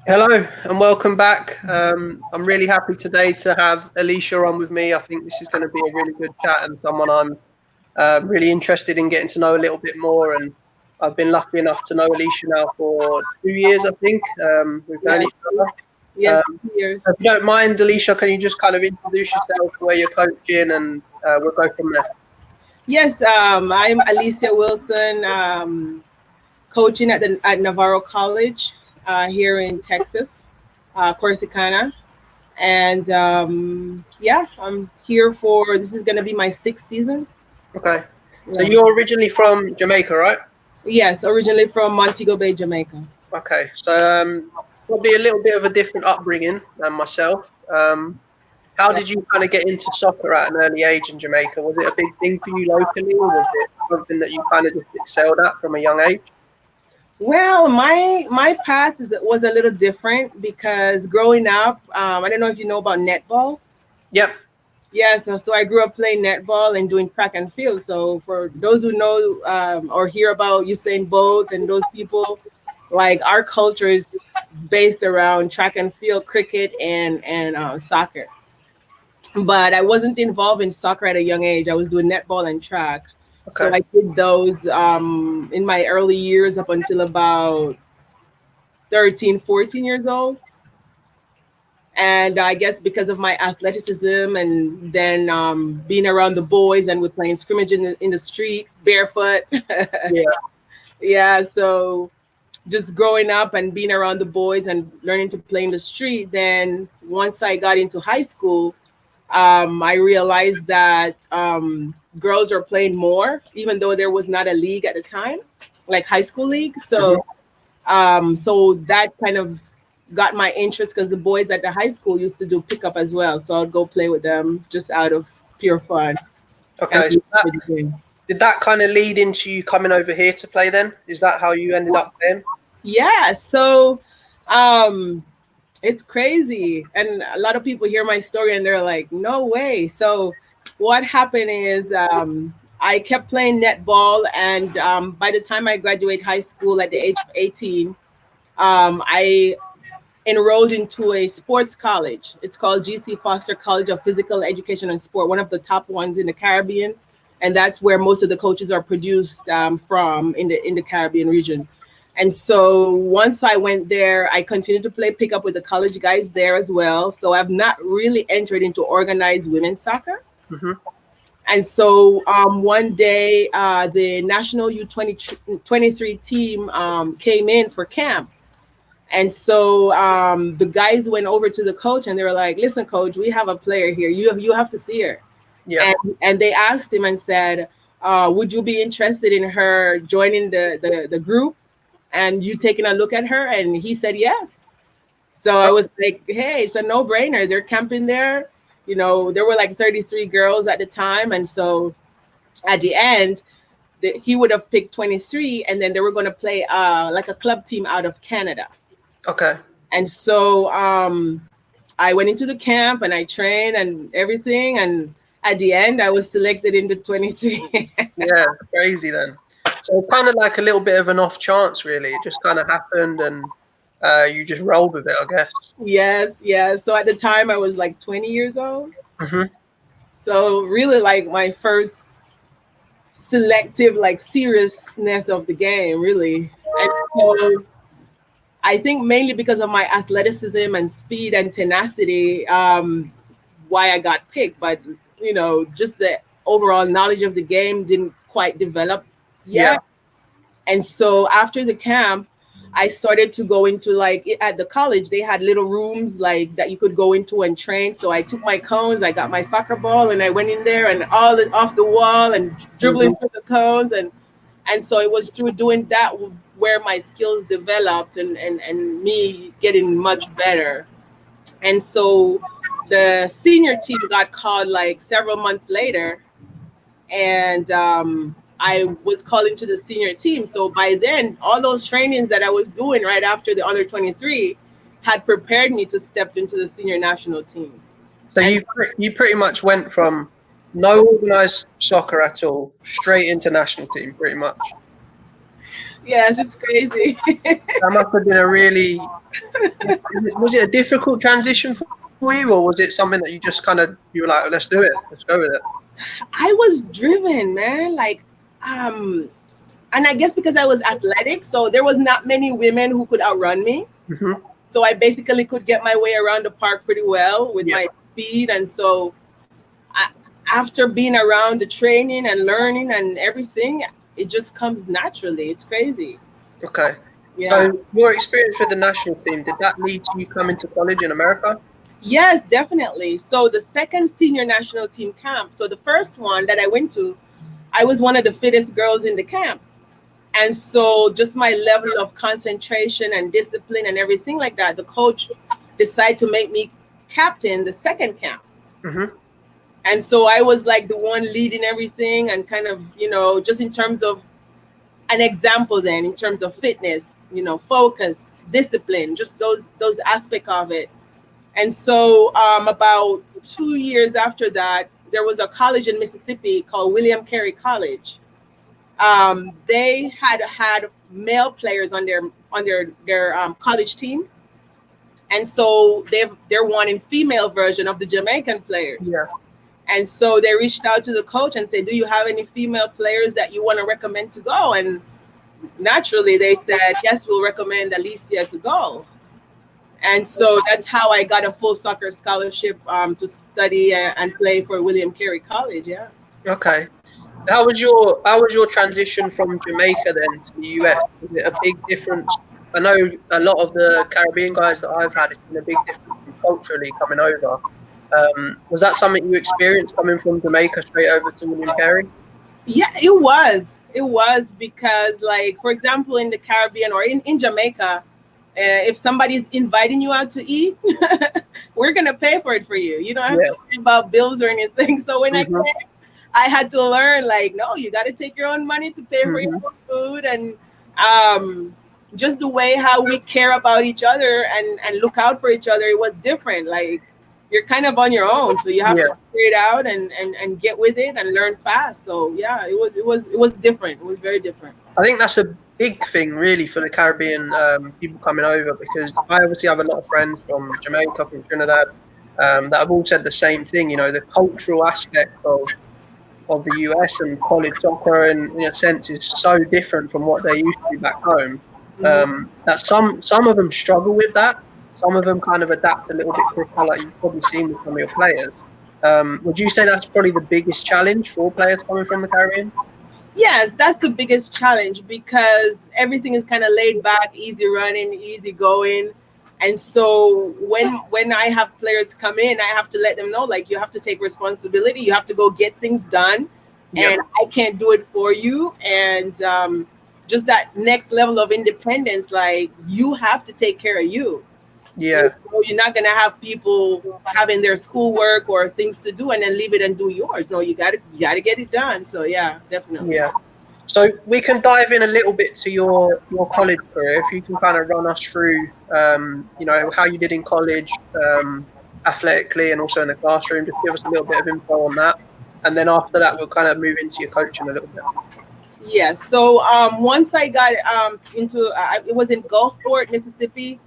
Hello and welcome back. I'm really happy today to have Alicia on with me. I think this is going to be a really good chat and someone I'm really interested in getting to know a little bit more. And I've been lucky enough to know Alicia now for 2 years, I think. We've known Yes, each other. yes, years. If you don't mind, Alicia, can you just kind of introduce yourself, where you're coaching, and we'll go from there. Yes, I'm Alicia Wilson, coaching at Navarro College here in Texas, Corsicana, and yeah, I'm here for this is going to be my sixth season. Okay. So Yeah. you're originally from Jamaica, right? Yes, originally from Montego Bay, Jamaica. Okay. So probably a little bit of a different upbringing than myself. How Yeah. did you kind of get into soccer at an early age in Jamaica? Was it a big thing for you locally, or was it something that you kind of just excelled at from a young age? Well, my path was a little different because growing up, I don't know if you know about netball. Yep. Yes, so I grew up playing netball and doing track and field. So for those who know or hear about Usain Bolt and those people, like our culture is based around track and field, cricket, and soccer. But I wasn't involved in soccer at a young age. I was doing netball and track. So Okay. I did those in my early years up until about 13, 14 years old. And I guess because of my athleticism and then being around the boys and we're playing scrimmage in the street barefoot. Yeah. Yeah, so just growing up and being around the boys and learning to play in the street, then once I got into high school, I realized that girls are playing more, even though there was not a league at the time, like high school league. Hmm. So that kind of got my interest because the boys at the high school used to do pickup as well. So I'd go play with them just out of pure fun and Okay. So enjoy the game. did that kind of lead into you coming over here to play then? Is that how you ended up playing? Yeah. So um, it's crazy. And a lot of people hear my story and they're like, no way. So what happened is I kept playing netball. And by the time I graduated high school at the age of 18, I enrolled into a sports college. It's called GC Foster College of Physical Education and Sport, one of the top ones in the Caribbean, and that's where most of the coaches are produced from in the Caribbean region. And so once I went there, I continued to play pickup with the college guys there as well. So I've not really entered into organized women's soccer. Hmm. And so one day, the national U23 team came in for camp, and so the guys went over to the coach and they were like, "Listen, coach, we have a player here. You have to see her." Yeah. And they asked him and said, "Would you be interested in her joining the group and you taking a look at her?" And he said yes. So I was like, "Hey, it's a no brainer. They're camping there. You know, there were like 33 girls at the time, and so at the end." He would have picked 23, and then they were going to play like a club team out of Canada. Okay. And so I went into the camp and I trained and everything. And at the end, I was selected in the 23. Yeah. Crazy then. So kind of like a little bit of an off chance, really. It just kind of happened, and you just rolled with it, I guess. Yes, yes. So at the time, I was like 20 years old. Hmm. So really, like my first selective, like seriousness of the game, really. And so I think mainly because of my athleticism and speed and tenacity, why I got picked. But just the overall knowledge of the game didn't quite develop Yeah. yet. And so after the camp, I started to go into like at the college, they had little rooms like that you could go into and train. So I took my cones, I got my soccer ball, and I went in there and all it off the wall and dribbling Hmm. through the cones and so it was through doing that where my skills developed and me getting much better. And so the senior team got called like several months later, and I was called into the senior team. So by then, all those trainings that I was doing right after the under 23 had prepared me to step into the senior national team. So And you pretty much went from no organized soccer at all straight into national team, pretty much. Yes, it's crazy. That must have been a really, was it a difficult transition for you, or was it something that you just kind of, you were like, let's do it, let's go with it? I was driven, man. Like, and I guess because I was athletic, so there was not many women who could outrun me. Hmm. So I basically could get my way around the park pretty well with Yeah. my speed. And so after being around the training and learning and everything, it just comes naturally. It's crazy. Okay. Yeah. So your experience with the national team, did that lead to you coming to college in America? Yes, definitely. So the second senior national team camp, so the first one that I went to, I was one of the fittest girls in the camp. And so just my level of concentration and discipline and everything like that, the coach decided to make me captain the second camp. Hmm. And so I was like the one leading everything and kind of, just in terms of an example then in terms of fitness, focus, discipline, just those aspects of it. And so about 2 years after that, there was a college in Mississippi called William Carey College. They had male players on their college team, and so they're wanting female version of the Jamaican players. Yeah. And so they reached out to the coach and said, "Do you have any female players that you want to recommend to go?" And naturally, they said, "Yes, we'll recommend Alicia to go." And so that's how I got a full soccer scholarship to study and play for William Carey College. Yeah. Okay. How was your transition from Jamaica then to the US? Was it a big difference? I know a lot of the Caribbean guys that I've had, it's been a big difference culturally coming over. Was that something you experienced coming from Jamaica straight over to William Carey? Yeah, it was. It was because, like, for example, in the Caribbean or in Jamaica, if somebody's inviting you out to eat, we're going to pay for it for you. You don't have to worry about bills or anything. So when I came, I had to learn, like, no, you got to take your own money to pay for your own food. And just the way how we care about each other and look out for each other, it was different. Like, you're kind of on your own, so you have to figure it out and get with it and learn fast. So yeah, it was different. It was very different. I think that's a big thing really for the Caribbean people coming over, because I obviously have a lot of friends from Jamaica, from Trinidad, that have all said the same thing. You know, the cultural aspect of the US and college soccer, in a sense, is so different from what they used to be back home. That some of them struggle with that. Some of them kind of adapt a little bit quicker, like you've probably seen with some of your players. Would you say that's probably the biggest challenge for players coming from the Caribbean? Yes, that's the biggest challenge because everything is kind of laid back, easy running, easy going. And so when I have players come in, I have to let them know, like, you have to take responsibility. You have to go get things done. And I can't do it for you. And just that next level of independence, like, you have to take care of you. Yeah. You're not going to have people having their schoolwork or things to do and then leave it and do yours. No, you got to get it done. So yeah, definitely. Yeah. So we can dive in a little bit to your college career. If you can kind of run us through, how you did in college, athletically and also in the classroom. Just give us a little bit of info on that. And then after that, we'll kind of move into your coaching a little bit. Yeah. So once I got into, it was in Gulfport, Mississippi.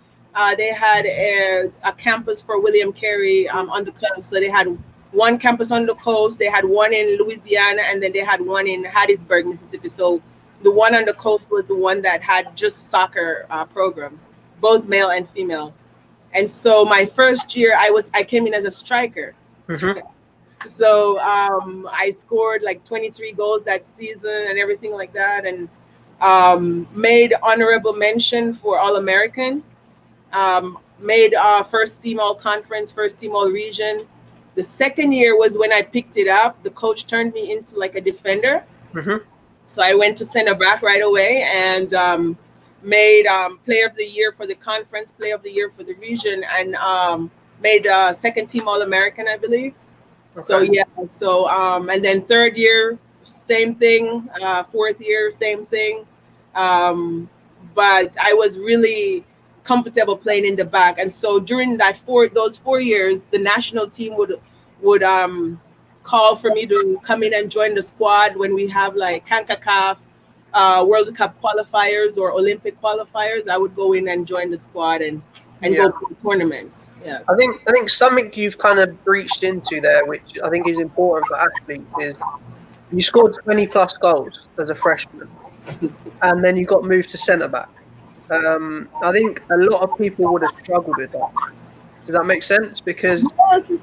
They had a campus for William Carey on the coast. So they had one campus on the coast, they had one in Louisiana, and then they had one in Hattiesburg, Mississippi. So the one on the coast was the one that had just soccer program, both male and female. And so my first year, I came in as a striker. So I scored like 23 goals that season and everything like that, and made honorable mention for All-American. Made first team all conference, first team all region. The second year was when I picked it up. The coach turned me into like a defender. So I went to center back right away and made player of the year for the conference, player of the year for the region, and made second team All-American, I believe. So yeah, so and then third year, same thing. Fourth year, same thing. But I was really comfortable playing in the back, and so during those 4 years, the national team would call for me to come in and join the squad when we have like CONCACAF World Cup qualifiers or Olympic qualifiers, I would go in and join the squad and go to tournaments. Yeah. I think something you've kind of breached into there, which I think is important for athletes, is you scored 20 plus goals as a freshman, and then you got moved to centre back. I think a lot of people would have struggled with that. Does that make sense? Because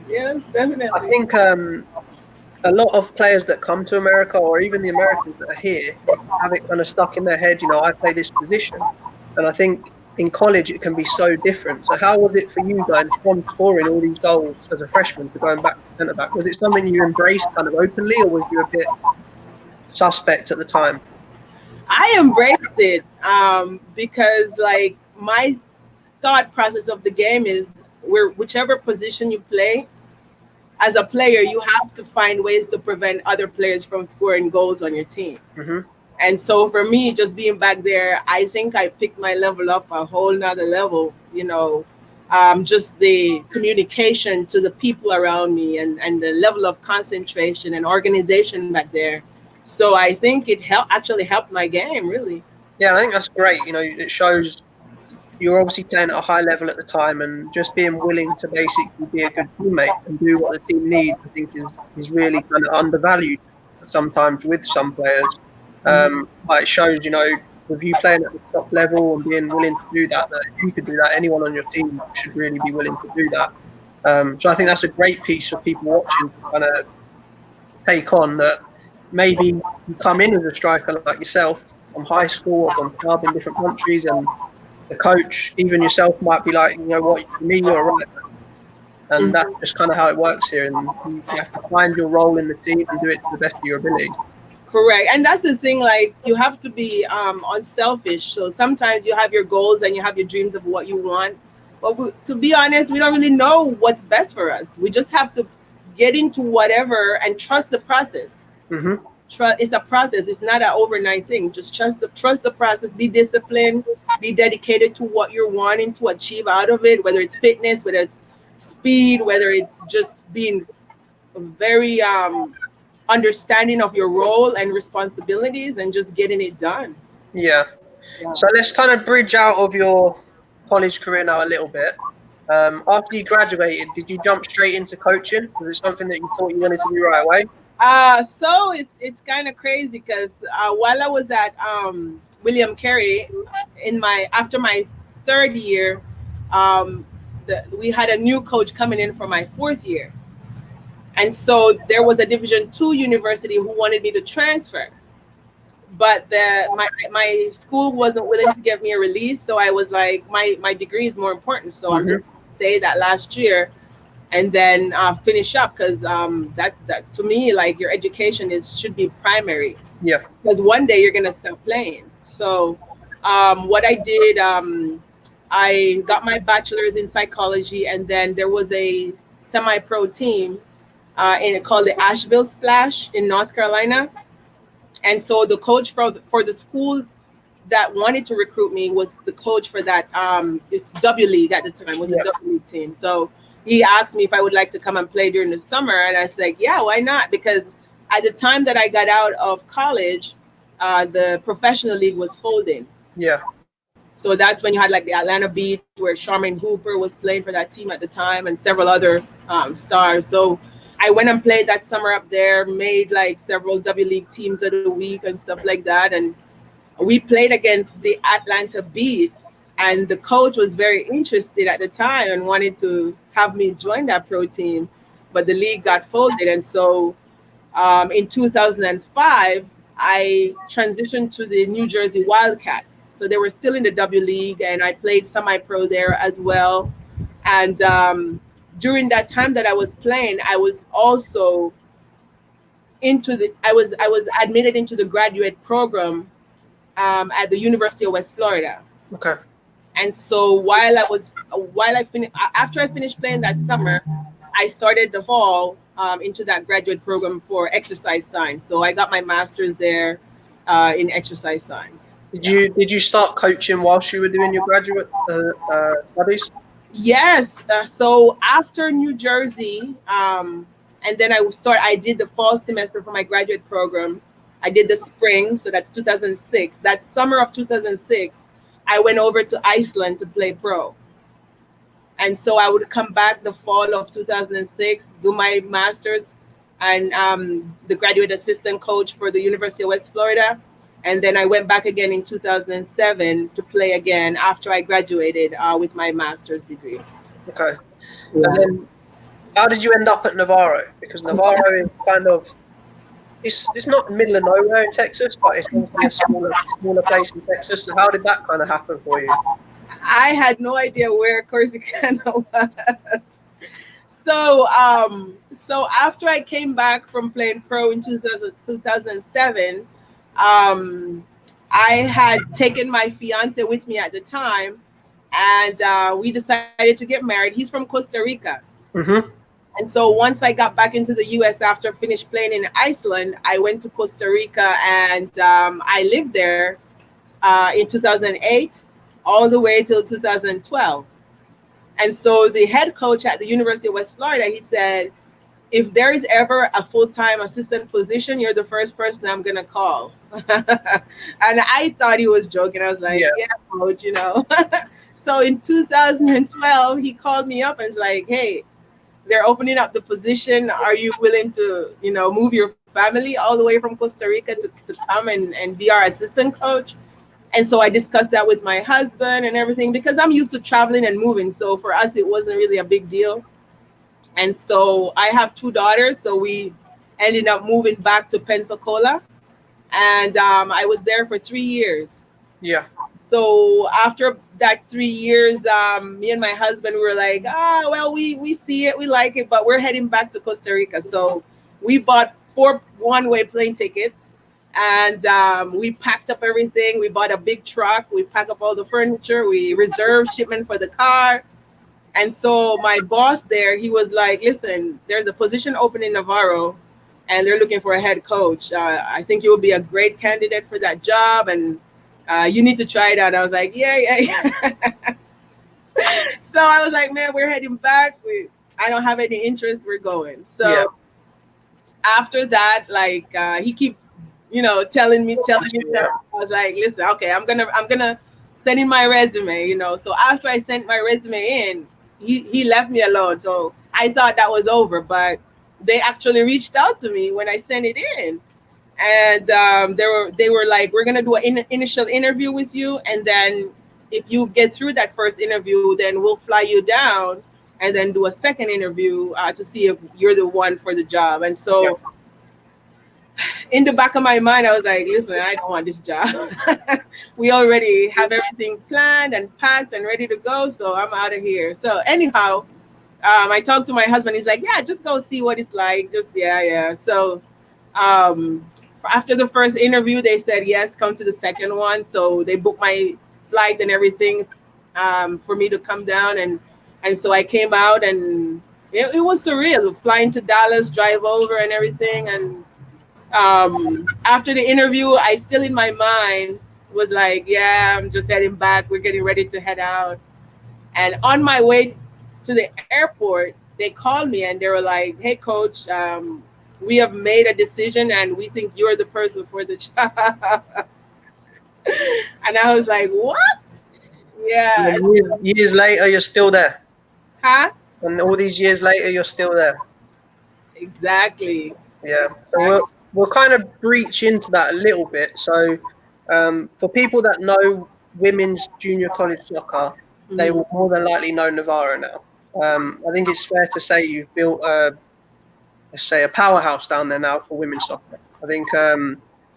yes, definitely. I think a lot of players that come to America, or even the Americans that are here, have it kind of stuck in their head. I play this position, and I think in college it can be so different. So how was it for you going from scoring all these goals as a freshman to going back to centre back? Was it something you embraced kind of openly, or was you a bit suspect at the time? I embraced it because like my thought process of the game is whichever position you play, as a player, you have to find ways to prevent other players from scoring goals on your team. Mm-hmm. And so for me, just being back there, I think I picked my level up a whole nother level, just the communication to the people around me and the level of concentration and organization back there. So I think it actually helped my game, really. Yeah, I think that's great. It shows you're obviously playing at a high level at the time, and just being willing to basically be a good teammate and do what the team needs, I think is really kind of undervalued sometimes with some players. But it shows, with you playing at the top level and being willing to do that if you could do that, anyone on your team should really be willing to do that. So I think that's a great piece for people watching to kind of take on, that maybe you come in as a striker like yourself from high school or from club in different countries, and the coach, even yourself, might be like, what, for me, you're right. And that's just kind of how it works here. And you have to find your role in the team and do it to the best of your ability. Correct. And that's the thing, like, you have to be unselfish. So sometimes you have your goals and you have your dreams of what you want. But to be honest, we don't really know what's best for us. We just have to get into whatever and trust the process. Mm-hmm. It's a process. It's not an overnight thing. Just trust the process. Be disciplined. Be dedicated to what you're wanting to achieve out of it, whether it's fitness, whether it's speed, whether it's just being very understanding of your role and responsibilities and just getting it done. Yeah. So let's kind of bridge out of your college career now a little bit. After you graduated, did you jump straight into coaching? Was it something that you thought you wanted to do right away? So it's kind of crazy because while I was at William Carey after my third year, we had a new coach coming in for my fourth year. And so there was a Division II university who wanted me to transfer. But my school wasn't willing to give me a release. So I was like, my degree is more important. So I'm just stay that last year and then finish up, because that to me, like, your education should be primary. Yeah. Because one day you're gonna stop playing. So what I did, I got my bachelor's in psychology, and then there was a semi-pro team called the Asheville Splash in North Carolina. And so the coach for the school that wanted to recruit me was the coach for that it's W League at the time, was the W League team. So he asked me if I would like to come and play during the summer, and I said, yeah, why not? Because at the time that I got out of college, the professional league was folding. Yeah. So that's when you had like the Atlanta Beat, where Charmaine Hooper was playing for that team at the time, and several other stars. So I went and played that summer up there, made like several W League teams of the week and stuff like that. And we played against the Atlanta Beat, and the coach was very interested at the time and wanted to have me join that pro team, but the league got folded. And so in 2005, I transitioned to the New Jersey Wildcats. So they were still in the W League, and I played semi-pro there as well. And during that time that I was playing, I was also I was admitted into the graduate program at the University of West Florida. Okay. And so after I finished playing that summer, I started the fall into that graduate program for exercise science. So I got my master's there in exercise science. Did you start coaching whilst you were doing your graduate studies? Yes. So after New Jersey, and then I did the fall semester for my graduate program. I did the spring, so that's 2006. That summer of 2006, I went over to Iceland to play pro. And so I would come back the fall of 2006, do my master's and the graduate assistant coach for the University of West Florida. And then I went back again in 2007 to play again after I graduated with my master's degree. Okay. Yeah. And then how did you end up at Navarro? Because Navarro is kind of, it's not in the middle of nowhere in Texas, but it's a smaller place in Texas. So how did that kind of happen for you? I had no idea where Corsicana was. So after I came back from playing pro in 2007, I had taken my fiance with me at the time, and we decided to get married. He's from Costa Rica. Mm-hmm. And so once I got back into the U.S. after finished playing in Iceland, I went to Costa Rica, and I lived there in 2008 all the way till 2012. And so the head coach at the University of West Florida, he said, if there is ever a full-time assistant position, you're the first person I'm going to call. And I thought he was joking. I was like, yeah coach, you know. So in 2012, he called me up and was like, hey, they're opening up the position. Are you willing to, you know, move your family all the way from Costa Rica to come and be our assistant coach? And so I discussed that with my husband and everything, because I'm used to traveling and moving. So for us, it wasn't really a big deal. And so I have 2 daughters. So we ended up moving back to Pensacola. And I was there for 3 years. Yeah. So after that 3 years, me and my husband were like, well, we see it, we like it, but we're heading back to Costa Rica. So we bought 4 one-way plane tickets. And we packed up everything. We bought a big truck. We packed up all the furniture. We reserved shipment for the car. And so my boss there, he was like, listen, there's a position open in Navarro, and they're looking for a head coach. I think you will be a great candidate for that job, and you need to try it out. I was like, yeah. So I was like, man, we're heading back. I don't have any interest. We're going. So after that, like he keep, you know, telling me. I was like, listen, okay, I'm gonna send in my resume, you know. So after I sent my resume in, he left me alone. So I thought that was over, but they actually reached out to me when I sent it in, and they were like, we're gonna do an initial interview with you, and then if you get through that first interview, then we'll fly you down and then do a second interview to see if you're the one for the job. And so in the back of my mind, I was like, listen, I don't want this job. We already have everything planned and packed and ready to go. So I'm out of here. So anyhow, I talked to my husband. He's like, yeah, just go see what it's like. Just, yeah. So after the first interview, they said, yes, come to the second one. So they booked my flight and everything for me to come down. And so I came out, and it was surreal, flying to Dallas, drive over and everything. And after the interview, I still in my mind was like, yeah, I'm just heading back. We're getting ready to head out. And on my way to the airport, they called me and they were like, hey, coach, we have made a decision and we think you're the person for the job. And I was like, what? Yeah. Years later, you're still there. Huh? And all these years later, you're still there. Exactly. Yeah. So we'll kind of breach into that a little bit. So for people that know women's junior college soccer, they will more than likely know Navarro now. I think it's fair to say you've built let's say a powerhouse down there now for women's soccer. I think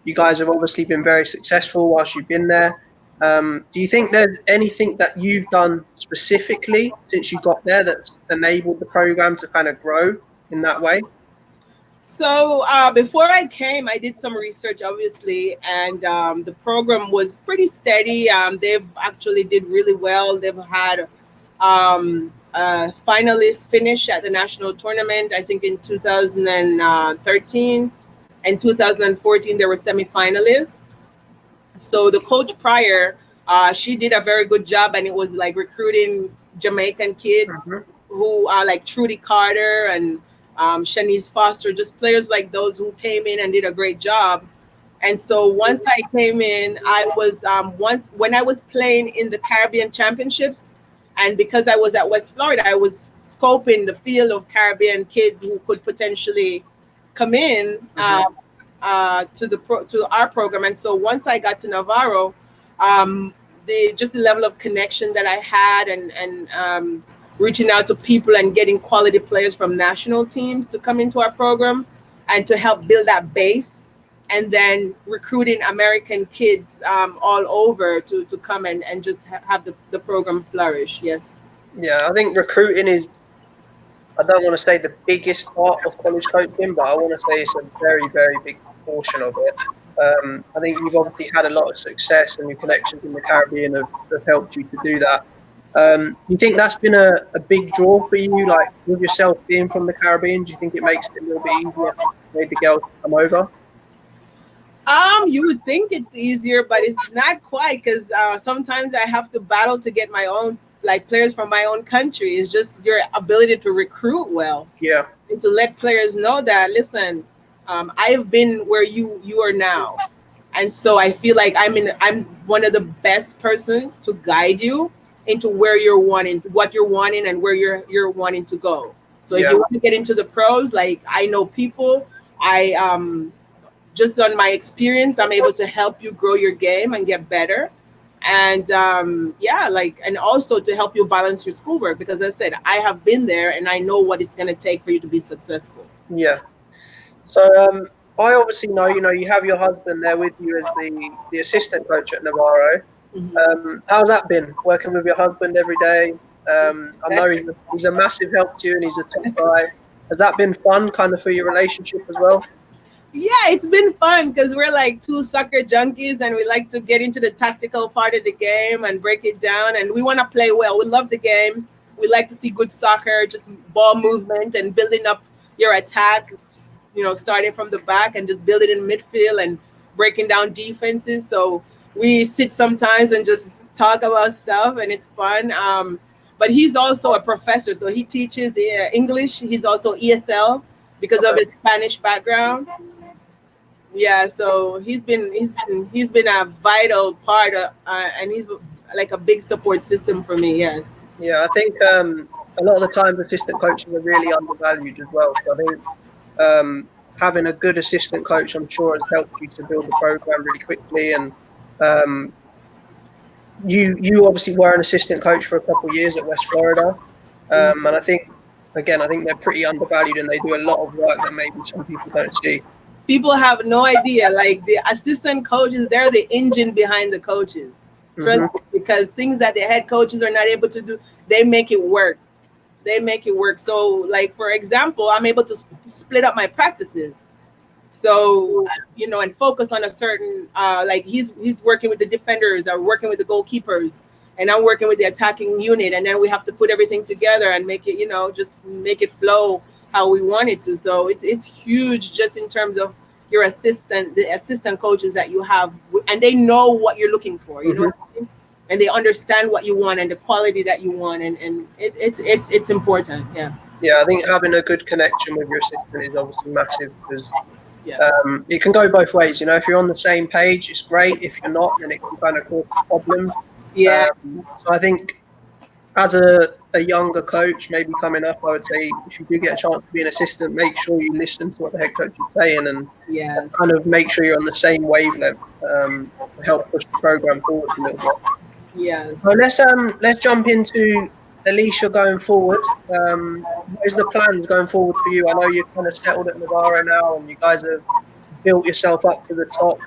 you guys have obviously been very successful whilst you've been there. Do you think there's anything that you've done specifically since you got there that's enabled the program to kind of grow in that way? So before I came, I did some research, obviously, and the program was pretty steady. They've actually did really well. They've had finalists finish at the national tournament, I think in 2013. In 2014, they were semifinalists. So the coach prior, she did a very good job, and it was like recruiting Jamaican kids who are like Trudy Carter and Shanice Foster, just players like those who came in and did a great job. And so once I came in, I was once when I was playing in the Caribbean Championships, and because I was at West Florida, I was scoping the field of Caribbean kids who could potentially come in to our program. And so once I got to Navarro, the level of connection that I had, and reaching out to people and getting quality players from national teams to come into our program and to help build that base, and then recruiting American kids all over to come and just have the program flourish. Yes. Yeah, I think recruiting is, I don't want to say the biggest part of college coaching, but I want to say it's a very, very big portion of it. I think you've obviously had a lot of success, and your connections in the Caribbean have helped you to do that. Do you think that's been a big draw for you, like with yourself being from the Caribbean? Do you think it makes it a little bit easier for the girls to come over? You would think it's easier, but it's not quite, because sometimes I have to battle to get my own, like, players from my own country. It's just your ability to recruit well. Yeah. And to let players know that, listen, I've been where you are now. And so I feel like I'm one of the best person to guide you into where you're wanting, what you're wanting, and where you're wanting to go. So if you want to get into the pros, like, I know people, just on my experience, I'm able to help you grow your game and get better. And and also to help you balance your schoolwork, because as I said, I have been there and I know what it's going to take for you to be successful. Yeah. So I obviously know, you have your husband there with you as the assistant coach at Navarro. How's that been, working with your husband every day? I know he's a massive help to you, and he's a top guy. Has that been fun, kind of, for your relationship as well? Yeah, it's been fun because we're like two soccer junkies, and we like to get into the tactical part of the game and break it down, and we want to play well. We love the game. We like to see good soccer, just ball movement and building up your attack, starting from the back and just building in midfield and breaking down defenses. So we sit sometimes and just talk about stuff, and it's fun. But he's also a professor, so he teaches English. He's also ESL because of his Spanish background. Yeah, so he's been a vital part of, and he's like a big support system for me. Yes. Yeah, I think a lot of the times assistant coaches are really undervalued as well. So I think having a good assistant coach, I'm sure, has helped you to build the program really quickly. And you obviously were an assistant coach for a couple of years at West Florida, and I think they're pretty undervalued, and they do a lot of work that maybe some people don't see. People have no idea. Like, the assistant coaches, they're the engine behind the coaches. Trust me, because things that the head coaches are not able to do, they make it work. So, like, for example, I'm able to split up my practices. So, and focus on a certain, like, he's working with the defenders, or working with the goalkeepers, and I'm working with the attacking unit. And then we have to put everything together and make it, just make it flow how we want it to. So it's huge, just in terms of the assistant coaches that you have, and they know what you're looking for, you know what I mean? And they understand what you want and the quality that you want, and it's important. Yes. Yeah, I think having a good connection with your assistant is obviously massive, because it can go both ways. If you're on the same page, it's great. If you're not, then it can kind of cause problems. Yeah. So I think, as a younger coach, maybe coming up, I would say, if you do get a chance to be an assistant, make sure you listen to what the head coach is saying, and kind of make sure you're on the same wavelength, to help push the program forward a little bit. Yes. So let's jump into Alicia going forward. Where's the plans going forward for you? I know you're kind of settled at Navarro now, and you guys have built yourself up to the top.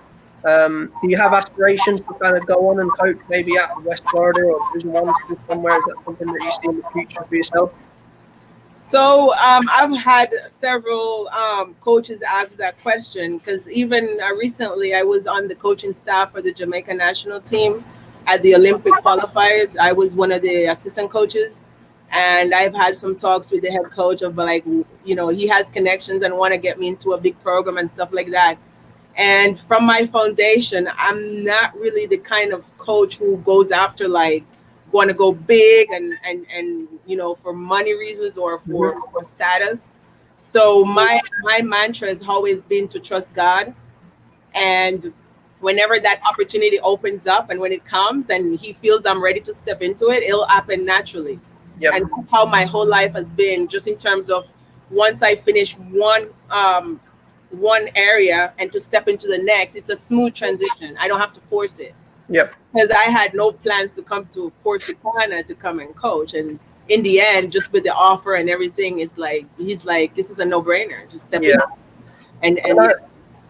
Do you have aspirations to kind of go on and coach maybe at West Florida or Division 1 somewhere? Is that something that you see in the future for yourself? So I've had several coaches ask that question, because even recently I was on the coaching staff for the Jamaica national team at the Olympic qualifiers. I was one of the assistant coaches, and I've had some talks with the head coach of, like, he has connections and want to get me into a big program and stuff like that. And from my foundation, I'm not really the kind of coach who goes after, like, want to go big and for money reasons or for status. So my mantra has always been to trust God And whenever that opportunity opens up and when it comes and he feels I'm ready to step into it, it'll happen naturally. Yep. And that's how my whole life has been, just in terms of once I finish one area and to step into the next, it's a smooth transition. I don't have to force it. Yep. Because I had no plans to come to Corsicana to come and coach. And in the end, just with the offer and everything, he's like, this is a no-brainer. Just step in. And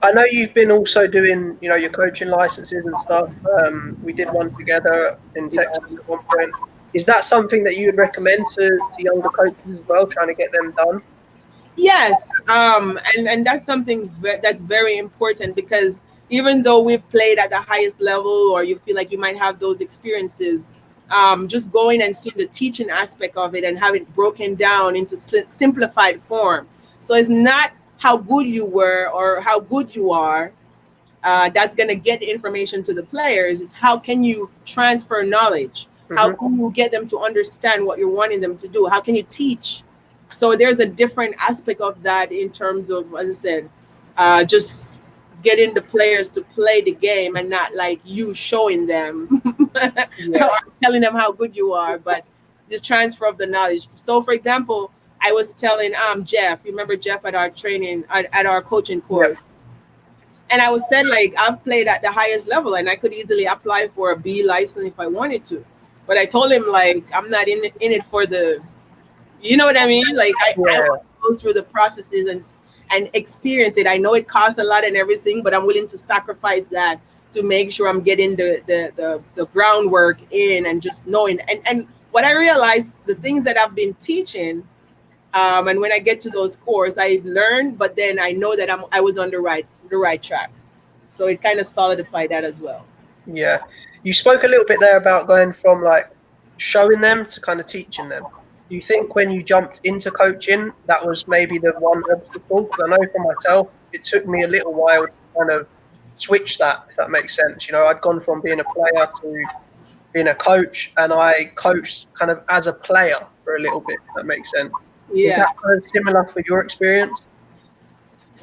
I know you've been also doing, your coaching licenses and stuff. We did one together in Texas at one point. Is that something that you would recommend to younger coaches as well, trying to get them done? Yes, and that's something that's very important, because even though we've played at the highest level, or you feel like you might have those experiences, just going and seeing the teaching aspect of it and have it broken down into simplified form. So it's not how good you were or how good you are that's going to get the information to the players. It's how can you transfer knowledge? How can you get them to understand what you're wanting them to do? How can you teach? So there's a different aspect of that in terms of, as I said, just getting the players to play the game and not like you showing them or telling them how good you are, but just transfer of the knowledge. So, for example, I was telling Jeff, you remember Jeff at our training, at our coaching course, and I was said, like, I've played at the highest level and I could easily apply for a B license if I wanted to. But I told him, like, I'm not in it for the, you know what I mean? Like, I want to go through the processes and experience it. I know it costs a lot and everything, but I'm willing to sacrifice that to make sure I'm getting the groundwork in and just knowing. And what I realized, the things that I've been teaching, and when I get to those courses, I learn, but then I know that I was on the right track. So it kind of solidified that as well. Yeah. You spoke a little bit there about going from like showing them to kind of teaching them. Do you think when you jumped into coaching, that was maybe the one obstacle? Because I know for myself, it took me a little while to kind of switch that, if that makes sense. I'd gone from being a player to being a coach, and I coached kind of as a player for a little bit, if that makes sense. Yeah. Is that kind of similar for your experience?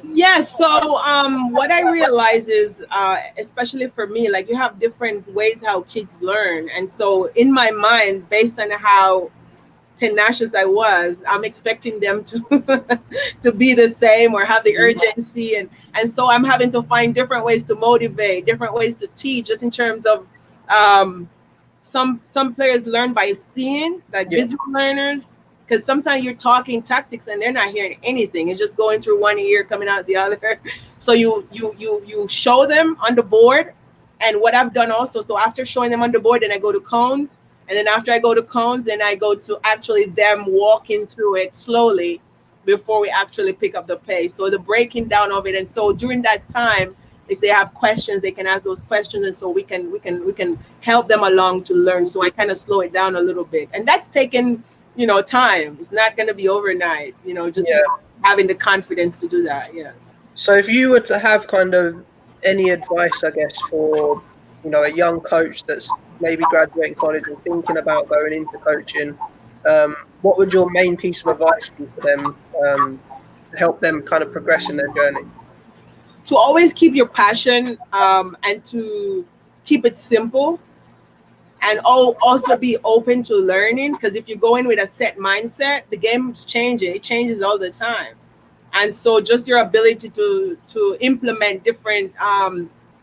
Yeah, so what I realize is, especially for me, like, you have different ways how kids learn. And so in my mind, based on how tenacious I was, I'm expecting them to to be the same or have the urgency. And so I'm having to find different ways to motivate, different ways to teach, just in terms of some players learn by seeing, like visual learners. Because sometimes you're talking tactics and they're not hearing anything. It's just going through one ear, coming out the other. So you show them on the board. And what I've done also, so after showing them on the board, then I go to cones. And then after I go to cones, then I go to actually them walking through it slowly before we actually pick up the pace. So the breaking down of it. And so during that time, if they have questions, they can ask those questions. And so we can help them along to learn. So I kind of slow it down a little bit. And that's taken time. It's not going to be overnight, just having the confidence to do that. Yes. So if you were to have kind of any advice, I guess, for, a young coach that's maybe graduating college and thinking about going into coaching, what would your main piece of advice be for them to help them kind of progress in their journey? To always keep your passion and to keep it simple. And also be open to learning, because if you go in with a set mindset, the game's changing. It changes all the time. And so just your ability to implement different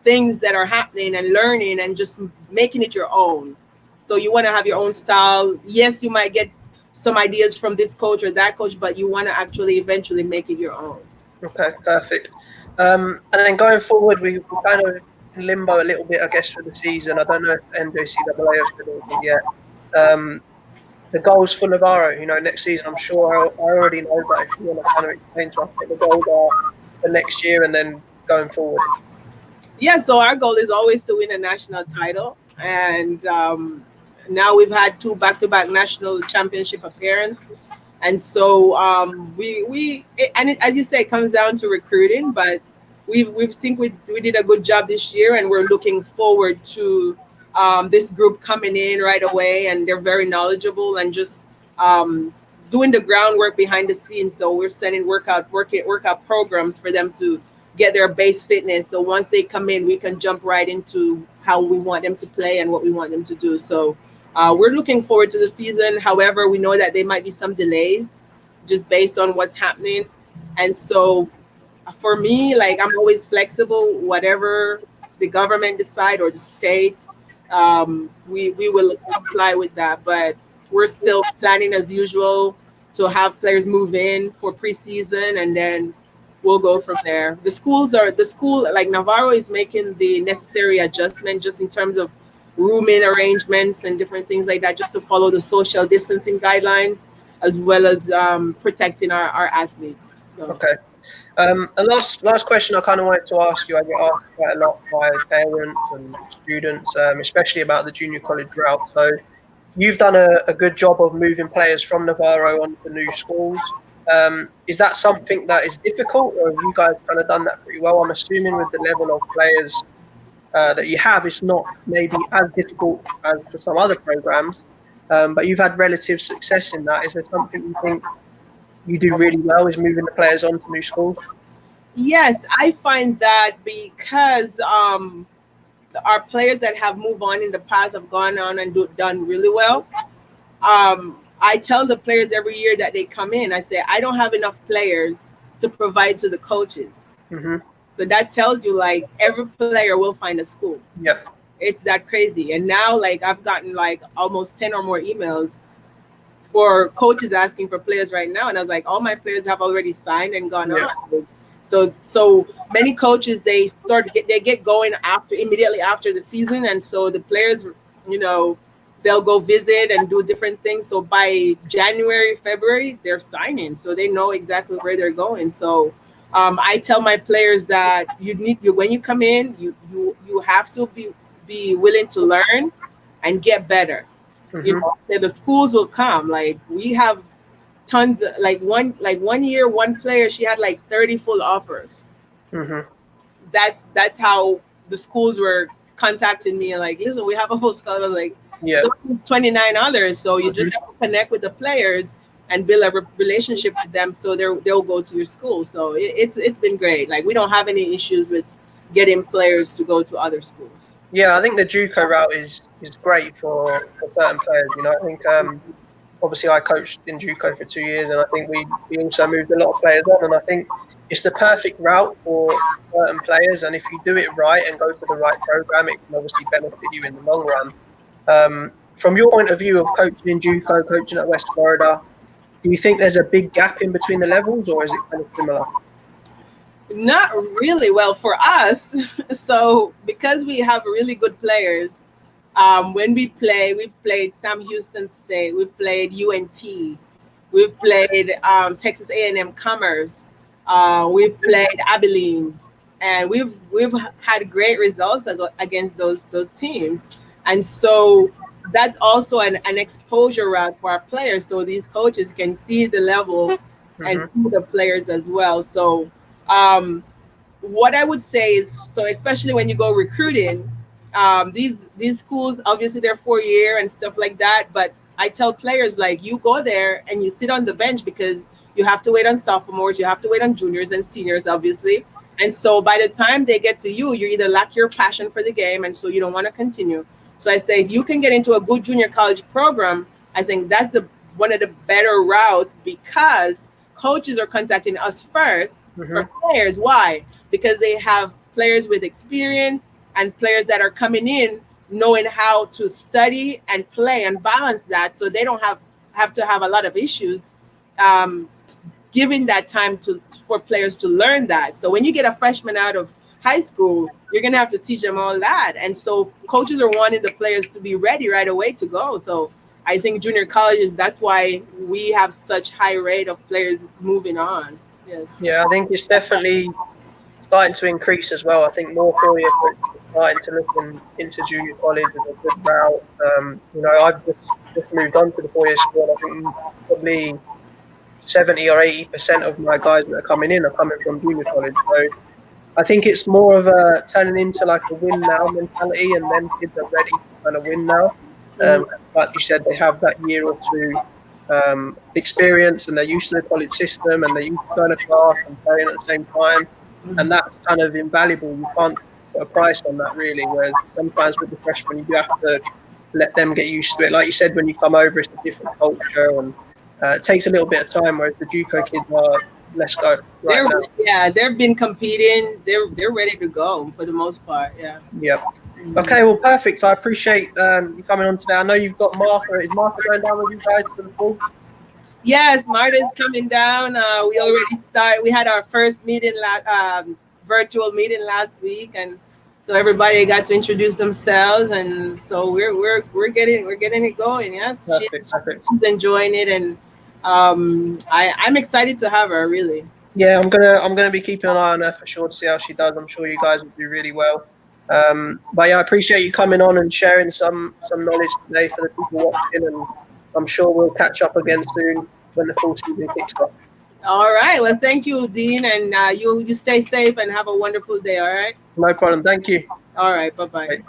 things that are happening and learning and just making it your own. So you want to have your own style. Yes, you might get some ideas from this coach or that coach, but you want to actually eventually make it your own. Okay, perfect. And then going forward, we kind of in limbo a little bit, I guess, for the season. I don't know if NJCAA has said anything yet. The goals for Navarro, next season, I'm sure I already know, but if you want to kind of explain to us what the goals are for next year and then going forward. Yeah, so our goal is always to win a national title. And now we've had 2 back-to-back national championship appearances. And so as you say, it comes down to recruiting, but we think we did a good job this year, and we're looking forward to this group coming in right away, and they're very knowledgeable and just doing the groundwork behind the scenes. So we're sending workout programs for them to get their base fitness. So once they come in, we can jump right into how we want them to play and what we want them to do. So we're looking forward to the season. However, we know that there might be some delays just based on what's happening. And so for me, like, I'm always flexible, whatever the government decide or the state, we will comply with that. But we're still planning as usual to have players move in for preseason, and then we'll go from there. The school like Navarro is making the necessary adjustment just in terms of rooming arrangements and different things like that, just to follow the social distancing guidelines as well as protecting our athletes. So Okay. And last question I kind of wanted to ask you. I get asked quite a lot by parents and students, especially about the junior college route. So you've done a good job of moving players from Navarro onto new schools. Is that something that is difficult, or have you guys kind of done that pretty well? I'm assuming with the level of players that you have, it's not maybe as difficult as for some other programs, but you've had relative success in that. Is there something you think you do really well, is moving the players on to new schools? yes, I find that because our players that have moved on in the past have gone on and done really well. I tell the players every year that they come in, I say, I don't have enough players to provide to the coaches. Mm-hmm. So that tells you, like, every player will find a school. Yep. It's that crazy. And now, like, I've gotten like almost 10 or more emails for coaches asking for players right now. And I was like, all my players have already signed and gone on. So many coaches, they get going immediately after the season. And so the players, they'll go visit and do different things. So by January, February, they're signing. So they know exactly where they're going. So I tell my players that when you come in, you have to be willing to learn and get better. Mm-hmm. The schools will come. Like, we have tons, like one year, one player, she had like 30 full offers. Mm-hmm. That's how the schools were contacting me and like, listen, we have a full scholarship. I was like, Yeah. so 29 others. So you just have to connect with the players and build a relationship with them, so they'll go to your school. So it's been great. Like, we don't have any issues with getting players to go to other schools. Yeah, I think the JUCO route is great for certain players. I think obviously I coached in JUCO for 2 years, and I think we also moved a lot of players on, and I think it's the perfect route for certain players. And if you do it right and go to the right program, it can obviously benefit you in the long run. From your point of view of coaching in JUCO, coaching at West Florida, do you think there's a big gap in between the levels, or is it kind of similar? Not really. Well, for us, so because we have really good players, when we've played Sam Houston State, we've played UNT, we've played Texas A&M Commerce, we've played Abilene, and we've had great results against those teams. And so that's also an exposure route for our players, so these coaches can see the level and see the players as well. So what I would say is, so especially when you go recruiting, these schools, obviously they're 4-year and stuff like that, but I tell players, like, you go there and you sit on the bench because you have to wait on sophomores, you have to wait on juniors and seniors, obviously. And so by the time they get to you either lack your passion for the game, and so you don't want to continue. So I say, if you can get into a good junior college program, I think that's one of the better routes, because coaches are contacting us first for players. Why? Because they have players with experience and players that are coming in knowing how to study and play and balance that, so they don't have to have a lot of issues giving that time for players to learn that. So when you get a freshman out of high school, you're going to have to teach them all that. And so coaches are wanting the players to be ready right away to go. So I think junior colleges, that's why we have such high rate of players moving on. Yes. Yeah, I think it's definitely starting to increase as well. I think more 4-year coaches are starting to look into junior college as a good route. I've just moved on to the 4-year school. I think probably 70 or 80% of my guys that are coming in are coming from junior college. So I think it's more of a turning into like a win now mentality, and then kids are ready to kind of win now. Like you said, they have that year or two experience, and they're used to the college system, and they're used to going to class and playing at the same time. and that's kind of invaluable. You can't put a price on that really. Whereas sometimes with the freshmen, you do have to let them get used to it. Like you said, when you come over, it's a different culture, and it takes a little bit of time. Whereas the JUCO kids are, let's go right now. They've been competing. They're ready to go for the most part. Yeah. Yep. Okay, well, perfect. I appreciate you coming on today. I know you've got Martha. Is Martha going down with you guys for the pool? Yes, Martha's coming down. We already started. We had our first meeting, virtual meeting last week, and so everybody got to introduce themselves, and so we're getting it going. Yes, Perfect. She's enjoying it, and I'm excited to have her. Really. Yeah, I'm gonna be keeping an eye on her for sure to see how she does. I'm sure you guys will do really well. But yeah, I appreciate you coming on and sharing some knowledge today for the people watching, and I'm sure we'll catch up again soon when the full season kicks off. All right. Well, thank you, Dean, and you stay safe and have a wonderful day. All right. No problem. Thank you. All right. Bye-bye.